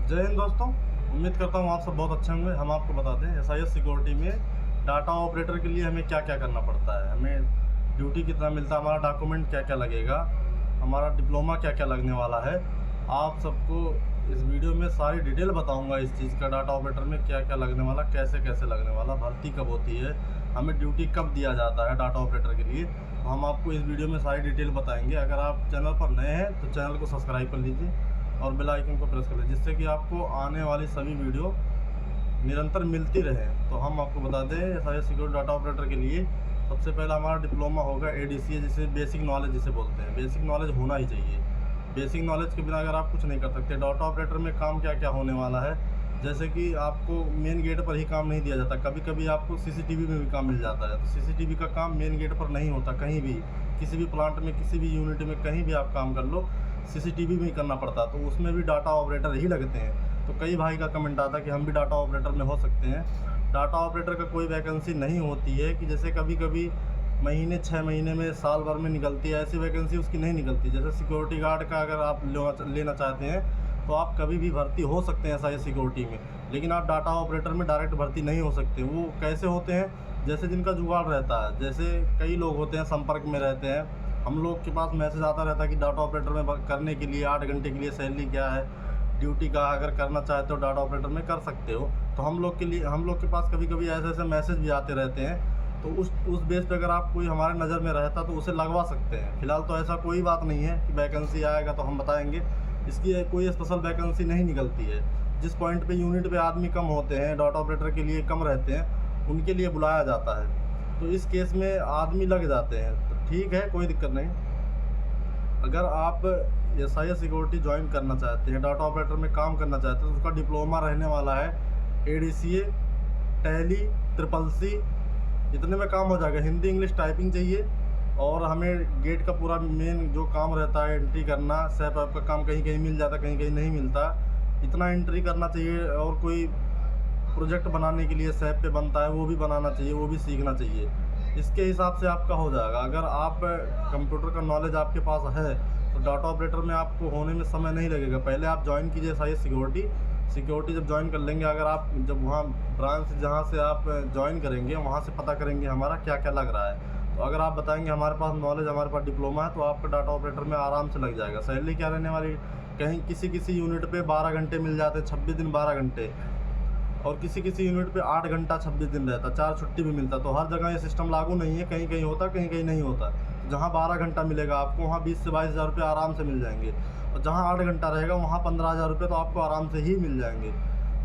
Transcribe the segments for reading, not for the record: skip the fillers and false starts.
जय हिंद दोस्तों, उम्मीद करता हूँ आप सब बहुत अच्छे होंगे। हम आपको बता दें SIS सिक्योरिटी में डाटा ऑपरेटर के लिए हमें क्या क्या करना पड़ता है, हमें ड्यूटी कितना मिलता है, हमारा डॉक्यूमेंट क्या क्या लगेगा, हमारा डिप्लोमा क्या क्या लगने वाला है। आप सबको इस वीडियो में सारी डिटेल बताऊंगा इस चीज़ का, डाटा ऑपरेटर में क्या क्या लगने वाला, कैसे कैसे लगने वाला, भर्ती कब होती है, हमें ड्यूटी कब दिया जाता है डाटा ऑपरेटर के लिए। तो हम आपको इस वीडियो में सारी डिटेल बताएंगे। अगर आप चैनल पर नए हैं तो चैनल को सब्सक्राइब कर लीजिए और बेल आइकन को प्रेस कर लीजिए, जिससे कि आपको आने वाली सभी वीडियो निरंतर मिलती रहे। तो हम आपको बता दें SIS सिक्योरिटी डाटा ऑपरेटर के लिए सबसे पहला हमारा डिप्लोमा होगा ADCA, जिसे बेसिक नॉलेज जिसे बोलते हैं। बेसिक नॉलेज होना ही चाहिए। बेसिक नॉलेज के बिना अगर आप कुछ नहीं कर सकते। डाटा ऑपरेटर में काम क्या क्या होने वाला है, जैसे कि आपको मेन गेट पर ही काम नहीं दिया जाता, कभी कभी आपको CCTV में भी काम मिल जाता है। तो CCTV का काम मेन गेट पर नहीं होता, कहीं भी किसी भी प्लांट में, किसी भी यूनिट में, कहीं भी आप काम कर लो CCTV में ही करना पड़ता है। तो उसमें भी डाटा ऑपरेटर ही लगते हैं। तो कई भाई का कमेंट आता है कि हम भी डाटा ऑपरेटर में हो सकते हैं। डाटा ऑपरेटर का कोई वैकेंसी नहीं होती है कि जैसे कभी कभी महीने 6 महीने में, साल भर में निकलती है, ऐसी वैकेंसी उसकी नहीं निकलती। जैसे सिक्योरिटी गार्ड का अगर आप लेना चाहते हैं तो आप कभी भी भर्ती हो सकते हैं SIS सिक्योरिटी में, लेकिन आप डाटा ऑपरेटर में डायरेक्ट भर्ती नहीं हो सकते। वो कैसे होते हैं, जैसे जिनका जुगाड़ रहता है। जैसे कई लोग होते हैं संपर्क में रहते हैं, हम लोग के पास मैसेज आता रहता है कि डाटा ऑपरेटर में करने के लिए 8 घंटे के लिए सैलरी क्या है, ड्यूटी का अगर करना चाहते हो डाटा ऑपरेटर में कर सकते हो। तो हम लोग के पास कभी कभी ऐसे ऐसे मैसेज भी आते रहते हैं। तो उस बेस पे अगर आप कोई हमारे नज़र में रहता तो उसे लगवा सकते हैं। फिलहाल तो ऐसा कोई बात नहीं है कि वैकेंसी आएगा तो हम बताएंगे, इसकी कोई स्पेशल वैकेंसी नहीं निकलती है। जिस पॉइंट पे यूनिट पे आदमी कम होते हैं, डाटा ऑपरेटर के लिए कम रहते हैं, उनके लिए बुलाया जाता है। तो इस केस में आदमी लग जाते हैं, तो ठीक है, कोई दिक्कत नहीं। अगर आप SIS सिक्योरिटी ज्वाइन करना चाहते हैं, डाटा ऑपरेटर में काम करना चाहते हैं, तो उसका डिप्लोमा रहने वाला है ADCA, टैली, CCC, इतने में काम हो जाएगा। हिंदी इंग्लिश टाइपिंग चाहिए और हमें गेट का पूरा मेन जो काम रहता है एंट्री करना, सैप ऐप का काम कहीं कहीं मिल जाता, कहीं कहीं नहीं मिलता, इतना एंट्री करना चाहिए। और कोई प्रोजेक्ट बनाने के लिए सैप पे बनता है वो भी बनाना चाहिए, वो भी सीखना चाहिए। इसके हिसाब से आपका हो जाएगा। अगर आप कंप्यूटर का नॉलेज आपके पास है तो डाटा ऑपरेटर में आपको होने में समय नहीं लगेगा। पहले आप ज्वाइन कीजिए SIS सिक्योरिटी जब ज्वाइन कर लेंगे, अगर आप जब वहाँ ब्रांच जहाँ से आप ज्वाइन करेंगे वहाँ से पता करेंगे हमारा क्या क्या लग रहा है। तो अगर आप बताएंगे हमारे पास नॉलेज, हमारे पास डिप्लोमा है, तो आपका डाटा ऑपरेटर में आराम से लग जाएगा। सैलरी क्या रहने वाली, कहीं किसी यूनिट पे 12 घंटे मिल जाते हैं, 26 दिन 12 घंटे, और किसी यूनिट पे 8 घंटा 26 दिन रहता, 4 छुट्टी भी मिलता। तो हर जगह ये सिस्टम लागू नहीं है, कहीं कहीं होता, कहीं कहीं नहीं होता। जहाँ 12 घंटा मिलेगा आपको, वहाँ 20 से 22 हज़ार रुपये आराम से मिल जाएंगे, और जहाँ 8 घंटा रहेगा वहाँ 15 हज़ार रुपये तो आपको आराम से ही मिल जाएंगे।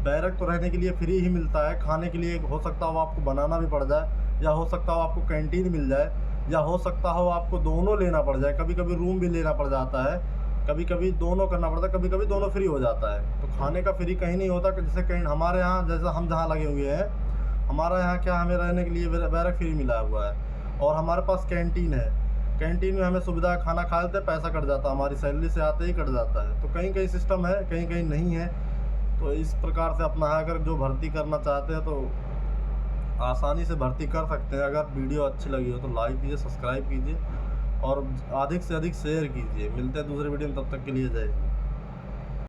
बैरक तो रहने के लिए फ्री ही मिलता है, खाने के लिए हो सकता हो आपको बनाना भी पड़ जाए, या हो सकता हो आपको कैंटीन मिल जाए, या हो सकता हो आपको दोनों लेना पड़ जाए। कभी कभी रूम भी लेना पड़ जाता है, कभी कभी दोनों करना पड़ता है, कभी कभी दोनों फ्री हो जाता है। तो खाने का फ्री कहीं नहीं होता, जैसे कहीं हमारे यहाँ, जैसे हम जहाँ लगे हुए हैं, हमारा यहाँ क्या, हमें रहने के लिए बैरक फ्री मिला हुआ है, और हमारे पास कैंटीन है। कैंटीन में हमें सुविधा, खाना खा लेते, पैसा कट जाता, हमारी सैलरी से आते ही कट जाता है। तो कहीं कहीं सिस्टम है, कहीं कहीं नहीं है। तो इस प्रकार से अपना है। अगर जो भर्ती करना चाहते हैं तो आसानी से भर्ती कर सकते हैं। अगर वीडियो अच्छी लगी हो तो लाइक कीजिए, सब्सक्राइब कीजिए और अधिक से अधिक शेयर कीजिए। मिलते हैं दूसरे वीडियो में, तब तक के लिए जय हिंद।